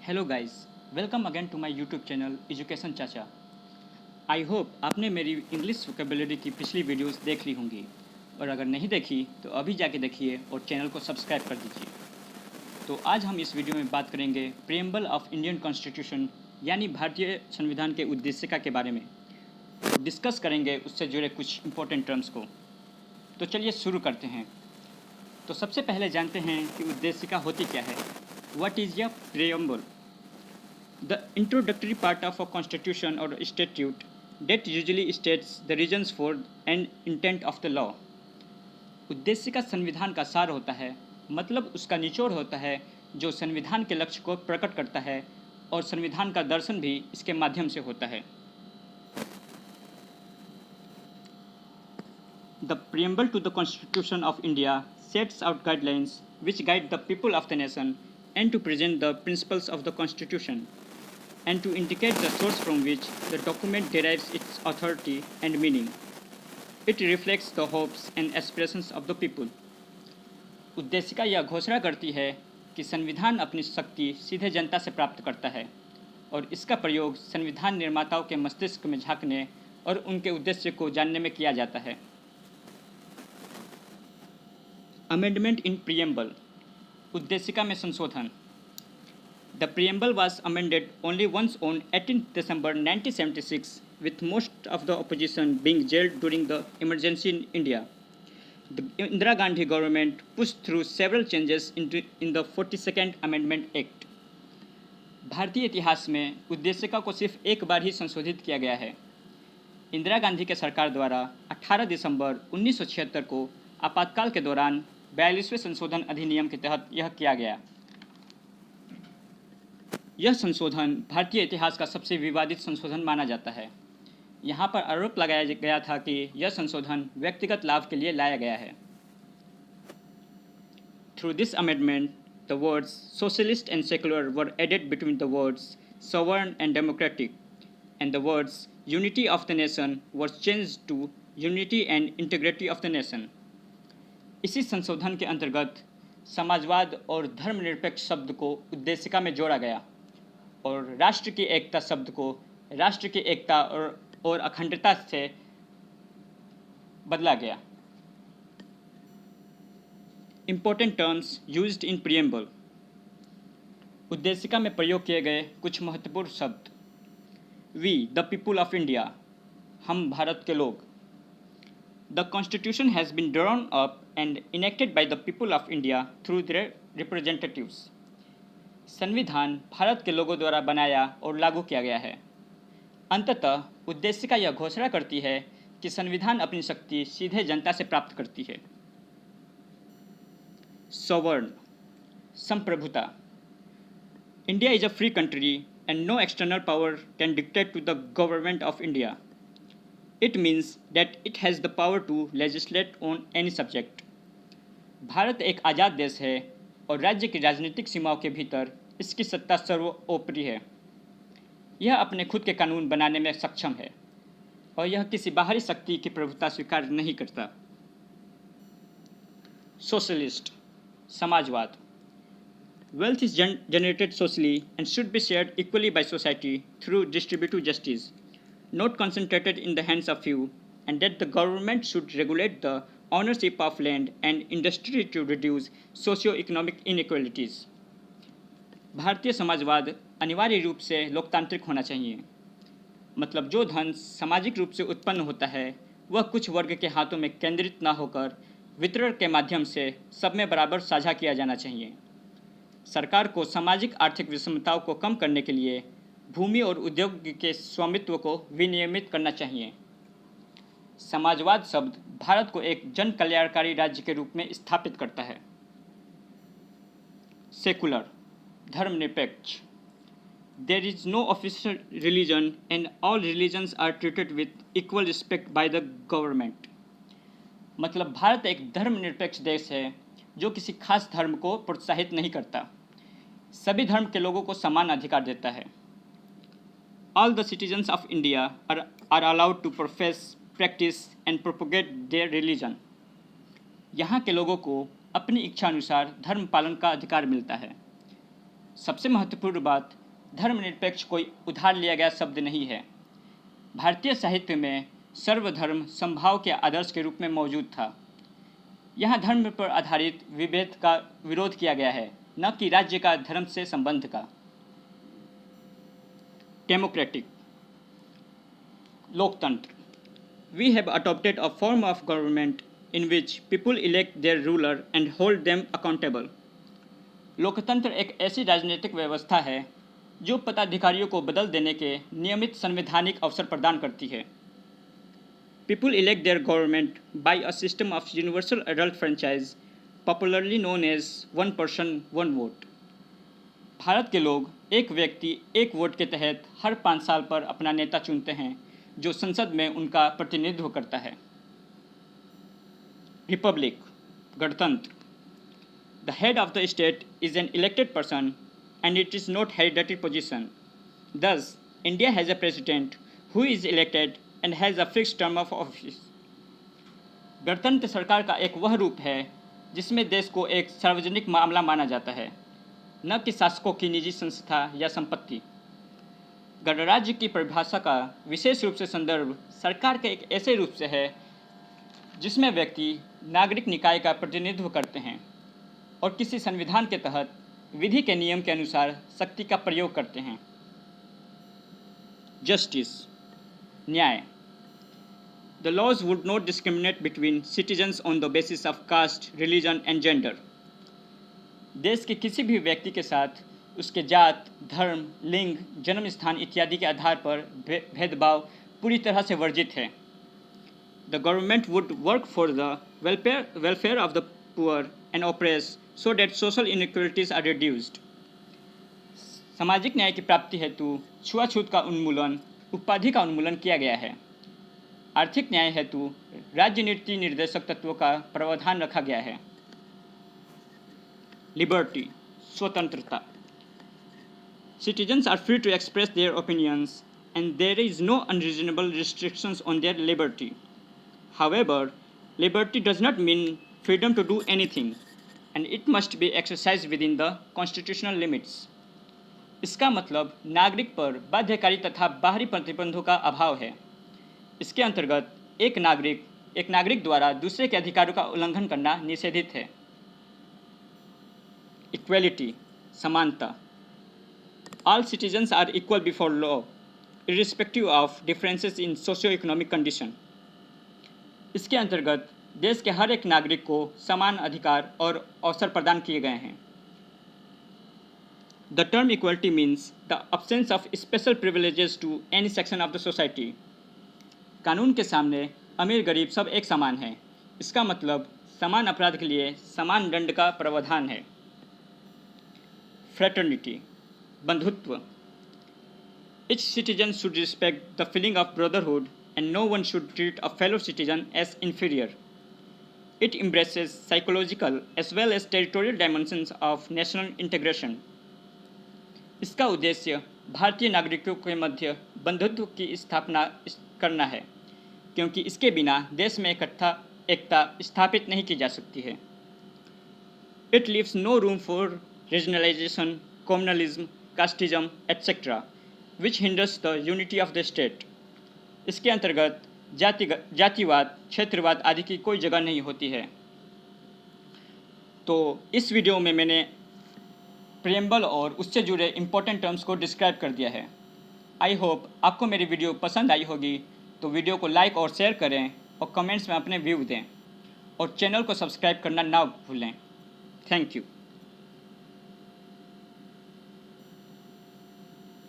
Hello guys, welcome again to my YouTube channel education Chacha. I hope आपने मेरी English vocabulary की पिछली videos देख ली होंगी, और अगर नहीं देखी तो अभी जाके देखिए और चैनल को सब्सक्राइब कर दीजिए। तो आज हम इस वीडियो में बात करेंगे प्रीएम्बल ऑफ इंडियन कॉन्स्टिट्यूशन यानी भारतीय संविधान के उद्देशिका के बारे में, और डिस्कस करेंगे उससे जुड़े कुछ इंपॉर्टेंट टर्म्स को। तो चलिए शुरू करते हैं। तो सबसे पहले जानते हैं कि उद्देशिका होती क्या है। व्हाट इज़ य preamble? The introductory part of a constitution or statute that usually states the reasons for and intent of the law. उद्देशिका संविधान का सार होता है, मतलब उसका निचोड़ होता है जो संविधान के लक्ष्य को प्रकट करता है, और संविधान का दर्शन भी इसके माध्यम से होता है। The preamble to the Constitution of India sets out guidelines which guide the people of the nation and to present the principles of the Constitution, and to indicate the source from which the document derives its authority and meaning. It reflects the hopes and aspirations of the people. उद्देशिका यह घोषणा करती है कि संविधान अपनी शक्ति सीधे जनता से प्राप्त करता है, और इसका प्रयोग संविधान निर्माताओं के मस्तिष्क में झांकने और उनके उद्देश्य को जानने में किया जाता है। अमेंडमेंट इन प्रीएम्बल, उद्देशिका में संशोधन। The preamble was amended only once on 18 December 1976, with most of the opposition being jailed during the emergency in India. The Indira Gandhi government pushed through several changes in the 42nd Amendment Act. भारतीय इतिहास में उद्देशिका को सिर्फ एक बार ही संशोधित किया गया है। इंदिरा गांधी के सरकार द्वारा 18 दिसंबर 1976 को आपातकाल के दौरान 42वें संशोधन अधिनियम के तहत यह किया गया। यह संशोधन भारतीय इतिहास का सबसे विवादित संशोधन माना जाता है। यहाँ पर आरोप लगाया गया था कि यह संशोधन व्यक्तिगत लाभ के लिए लाया गया है। Through this amendment the words socialist and secular were added between the words sovereign and democratic, and the words unity of the nation were changed to unity and integrity of the nation. इसी संशोधन के अंतर्गत समाजवाद और धर्मनिरपेक्ष शब्द को उद्देशिका में जोड़ा गया, और राष्ट्र की एकता शब्द को राष्ट्र की एकता और अखंडता से बदला गया। Important terms used in preamble, उद्देशिका में प्रयोग किए गए कुछ महत्वपूर्ण शब्द। We the people of India, हम भारत के लोग। The constitution has been drawn up and enacted by the people of India through their representatives, संविधान भारत के लोगों द्वारा बनाया और लागू किया गया है। अंततः उद्देशिका यह घोषणा करती है कि संविधान अपनी शक्ति सीधे जनता से प्राप्त करती है। सवर्ण, संप्रभुता। India is a free country and no external power can dictate to the government of India. It means that it has the power to legislate on any subject. भारत एक आज़ाद देश है, और राज्य की राजनीतिक सीमाओं के भीतर इसकी सत्ता सर्वोपरि है। यह अपने खुद के कानून बनाने में सक्षम है, और यह किसी बाहरी शक्ति की प्रभुता स्वीकार नहीं करता। सोशलिस्ट, समाजवाद। Wealth is generated socially and should be shared equally by society through distributive justice, not concentrated in the hands of few, and that the government should regulate the ownership of land and industry to reduce socio-economic inequalities. भारतीय समाजवाद अनिवार्य रूप से लोकतांत्रिक होना चाहिए, मतलब जो धन सामाजिक रूप से उत्पन्न होता है वह कुछ वर्ग के हाथों में केंद्रित न होकर वितरण के माध्यम से सब में बराबर साझा किया जाना चाहिए। सरकार को सामाजिक आर्थिक विषमताओं को कम करने के लिए भूमि और उद्योग के स्वामित्व को विनियमित करना चाहिए। समाजवाद शब्द भारत को एक जन कल्याणकारी राज्य के रूप में स्थापित करता है। सेकुलर, धर्मनिरपेक्ष। There is no official religion and all religions are treated with equal respect by the government, मतलब भारत एक धर्मनिरपेक्ष देश है जो किसी खास धर्म को प्रोत्साहित नहीं करता, सभी धर्म के लोगों को समान अधिकार देता है। All the citizens of India are allowed to profess, practice and propagate their religion, यहाँ के लोगों को अपनी इच्छा अनुसार धर्म पालन का अधिकार मिलता है। सबसे महत्वपूर्ण बात, धर्मनिरपेक्ष कोई उधार लिया गया शब्द नहीं है। भारतीय साहित्य में सर्वधर्म समभाव के आदर्श के रूप में मौजूद था। यहाँ धर्म पर आधारित विभेद का विरोध किया गया है, न कि राज्य का धर्म से संबंध का। डेमोक्रेटिक, लोकतंत्र। We have adopted a form of government in which people elect their ruler and hold them accountable. लोकतंत्र एक ऐसी राजनीतिक व्यवस्था है जो पदाधिकारियों को बदल देने के नियमित संवैधानिक अवसर प्रदान करती है। People elect their government by a system of universal adult franchise, popularly known as one person, one vote. Bharat के लोग एक व्यक्ति एक वोट के तहत हर 5 साल पर अपना नेता चुनते हैं जो संसद में उनका प्रतिनिधित्व करता है। रिपब्लिक, गणतंत्र। The head of the state is an elected person and it is not hereditary position. Thus India has a president who is elected and has a fixed term of office. गणतंत्र सरकार का एक वह रूप है जिसमें देश को एक सार्वजनिक मामला माना जाता है, न कि शासकों की निजी संस्था या संपत्ति। गणराज्य की परिभाषा का विशेष रूप से संदर्भ सरकार के एक ऐसे रूप से है जिसमें व्यक्ति नागरिक निकाय का प्रतिनिधित्व करते हैं और किसी संविधान के तहत विधि के नियम के अनुसार शक्ति का प्रयोग करते हैं। जस्टिस, न्याय। The laws would not discriminate between citizens on the basis of caste, religion and gender. देश के किसी भी व्यक्ति के साथ उसके जात, धर्म, लिंग, जन्म स्थान इत्यादि के आधार पर भेदभाव पूरी तरह से वर्जित है। The government would work for the welfare of the poor and oppress so that social inequalities are reduced. सामाजिक न्याय की प्राप्ति हेतु छुआछूत का उन्मूलन, उपाधि का उन्मूलन किया गया है। आर्थिक न्याय हेतु राज्य नीति निर्देशक तत्वों का प्रावधान रखा गया है। लिबर्टी, स्वतंत्रता। Citizens are free to express their opinions and there is no unreasonable restrictions on their liberty. However, liberty does not mean freedom to do anything and it must be exercised within the constitutional limits. इसका मतलब नागरिक पर बाध्यकारी तथा बाहरी प्रतिबंधों का अभाव है। इसके अंतर्गत एक नागरिक द्वारा दूसरे के अधिकारों का उल्लंघन करना निषेधित है। इक्वेलिटी, समानता। All citizens are equal before law, irrespective of differences in socio-economic condition. इसके अंतर्गत देश के हर एक नागरिक को समान अधिकार और अवसर प्रदान किए गए हैं। The term equality means the absence of special privileges to any section of the society. कानून के सामने अमीर गरीब सब एक समान हैं। इसका मतलब समान अपराध के लिए समान दंड का प्रावधान है। Fraternity, बंधुत्व। Each citizen should respect the feeling of brotherhood and no one should treat a fellow citizen as inferior. It embraces psychological as well as territorial dimensions of national integration. इसका उद्देश्य भारतीय नागरिकों के मध्य बंधुत्व की स्थापना करना है, क्योंकि इसके बिना देश में एकता स्थापित नहीं की जा सकती है। It leaves no room for regionalization, communalism, casteism, etc., which hinders the unity of the state. इसके अंतर्गत जातिवाद, क्षेत्रवाद आदि की कोई जगह नहीं होती है। तो इस वीडियो में मैंने प्रियम्बल और उससे जुड़े इम्पोर्टेंट टर्म्स को डिस्क्राइब कर दिया है। आई होप आपको मेरी वीडियो पसंद आई होगी, तो वीडियो को लाइक और शेयर करें और कमेंट्स में अपने व्यू दें और चैनल को सब्सक्राइब करना ना भूलें। Thank you.